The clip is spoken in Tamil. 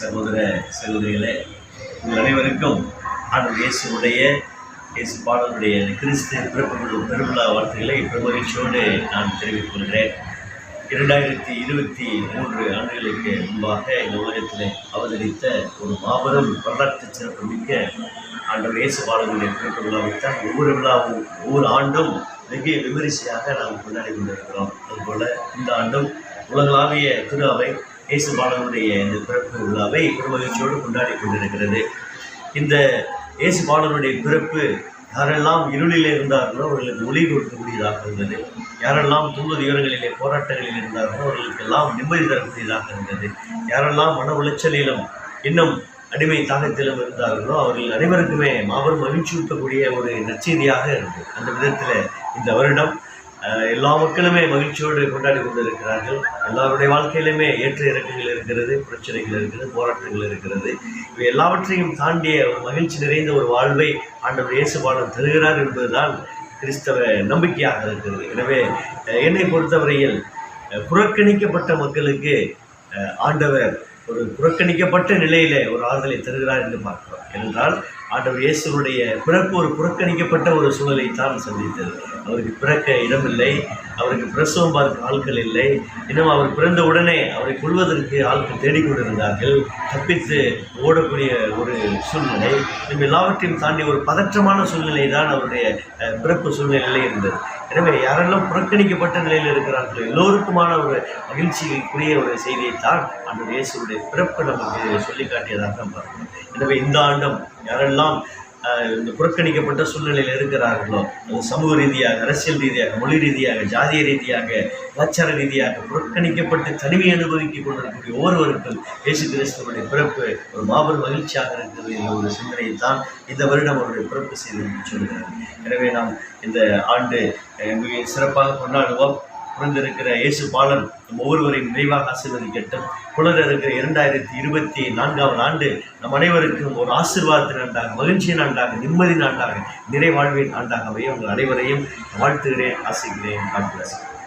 சகோதர சகோதரிகளே, உங்கள் அனைவருக்கும் ஆண்டவர் இயேசு பாடலுடைய கிறிஸ்து பிறப்பு பெருவிழா வார்த்தைகளை பெருமகிழ்ச்சியோடு நான் தெரிவித்துக் கொள்கிறேன். 2023 ஆண்டுகளுக்கு முன்பாக இந்த உலகத்தில் அவதரித்த ஒரு மாபெரும் வரலாற்று சிறப்புமிக்க ஆண்டவர் இயேசு பாடலுடைய பிறப்பு விழாவைத்தான் ஒவ்வொரு ஆண்டும் வெகு விமரிசையாக நாம் கொண்டாடி கொண்டிருக்கிறோம். அதுபோல் இந்த ஆண்டும் உலகளாவிய திரு அவை இயேசு பாடலுடைய இந்த பிறப்பு விழாவை பெருமகிழ்ச்சியோடு கொண்டாடி கொண்டிருக்கிறது. இந்த இயேசு பாடலுடைய பிறப்பு யாரெல்லாம் இருளில் இருந்தார்களோ அவர்களுக்கு ஒளி கொடுக்கக்கூடியதாக இருந்தது. யாரெல்லாம் துன்ப துயரங்களிலே போராட்டங்களில் இருந்தார்களோ அவர்களுக்கெல்லாம் நிம்மதி தரக்கூடியதாக இருந்தது. யாரெல்லாம் மன உளைச்சலிலும் இன்னும் அடிமை தாகத்திலும் இருந்தார்களோ அவர்கள் அனைவருக்குமே மாபெரும் மகிழ்ச்சியூட்டக்கூடிய ஒரு நற்செய்தியாக இருந்தது. அந்த விதத்தில் இந்த வருடம் எல்லா மக்களுமே மகிழ்ச்சியோடு கொண்டாடி கொண்டிருக்கிறார்கள். எல்லாருடைய வாழ்க்கையிலுமே ஏற்ற இறக்கங்கள் இருக்கிறது, பிரச்சனைகள் இருக்கிறது, போராட்டங்கள் இருக்கிறது. இவை எல்லாவற்றையும் தாண்டிய ஒரு மகிழ்ச்சி நிறைந்த ஒரு வாழ்வை ஆண்டவர் இயேசு பாடல் தருகிறார் என்பதுதான் கிறிஸ்தவ நம்பிக்கையாக இருக்கிறது. எனவே என்னை பொறுத்தவரையில் புறக்கணிக்கப்பட்ட மக்களுக்கு ஆண்டவர் ஒரு புறக்கணிக்கப்பட்ட நிலையில் ஒரு ஆறுதலை தருகிறார் என்று பார்க்கிறோம். ஏனென்றால் ஆண்டவர் இயேசுடைய பிறப்பு ஒரு புறக்கணிக்கப்பட்ட ஒரு சூழலை தான் சந்தித்தது. அவருக்கு பிறக்க இடமில்லை, அவருக்கு பிரசவம் பார்க்க ஆட்கள் இல்லை. இன்னும் அவர் பிறந்த உடனே அவரை கொள்வதற்கு ஆட்கள் தேடிக்கொண்டிருந்தார்கள். தப்பித்து ஓடக்கூடிய ஒரு சூழ்நிலை, நம்ம எல்லாவற்றையும் தாண்டி ஒரு பதற்றமான சூழ்நிலை தான் அவருடைய பிறப்பு சூழ்நிலையிலே இருந்தது. எனவே யாரெல்லாம் புறக்கணிக்கப்பட்ட நிலையில் இருக்கிறார்களோ எல்லோருக்குமான ஒரு மகிழ்ச்சிக்குரிய ஒரு செய்தியைத்தான் ஆண்டவர் இயேசுடைய பிறப்பு நமக்கு சொல்லி காட்டியதாக நாம் பார்க்கணும். எனவே இந்த ஆண்டும் யாரெல்லாம் இந்த புறக்கணிக்கப்பட்ட சூழ்நிலையில் இருக்கிறார்களோ, அது சமூக ரீதியாக, அரசியல் ரீதியாக, மொழி ரீதியாக, ஜாதிய ரீதியாக, கலாச்சார ரீதியாக புறக்கணிக்கப்பட்டு தனிமை அனுபவித்துக் கொண்டிருக்கக்கூடிய ஒவ்வொருவருக்கும் இயேசு கிறிஸ்துவனுடைய பிறப்பு ஒரு மாபெரும் மகிழ்ச்சியாக இருக்கிறது என்ற ஒரு சிந்தனையை தான் இந்த வருடம் அவருடைய பிறப்பு செய்து சொல்கிறார். எனவே நாம் இந்த ஆண்டு மிக சிறப்பாக கொண்டாடுவோம். பிறந்திருக்கிற இயேசு பாலன் நம் ஒவ்வொருவரையும் நிறைவாக ஆசீர்வதிக்கட்டும். புலர் இருக்கிற 2024 ஆண்டு நம் அனைவருக்கும் ஒரு ஆசீர்வாதத்தின் ஆண்டாக, மகிழ்ச்சியின் ஆண்டாக, நிம்மதியின் ஆண்டாக, நிறைவாழ்வின் ஆண்டாகவே உங்கள் அனைவரையும் வாழ்த்துகிறேன், ஆசிக்கிறேன். God bless you.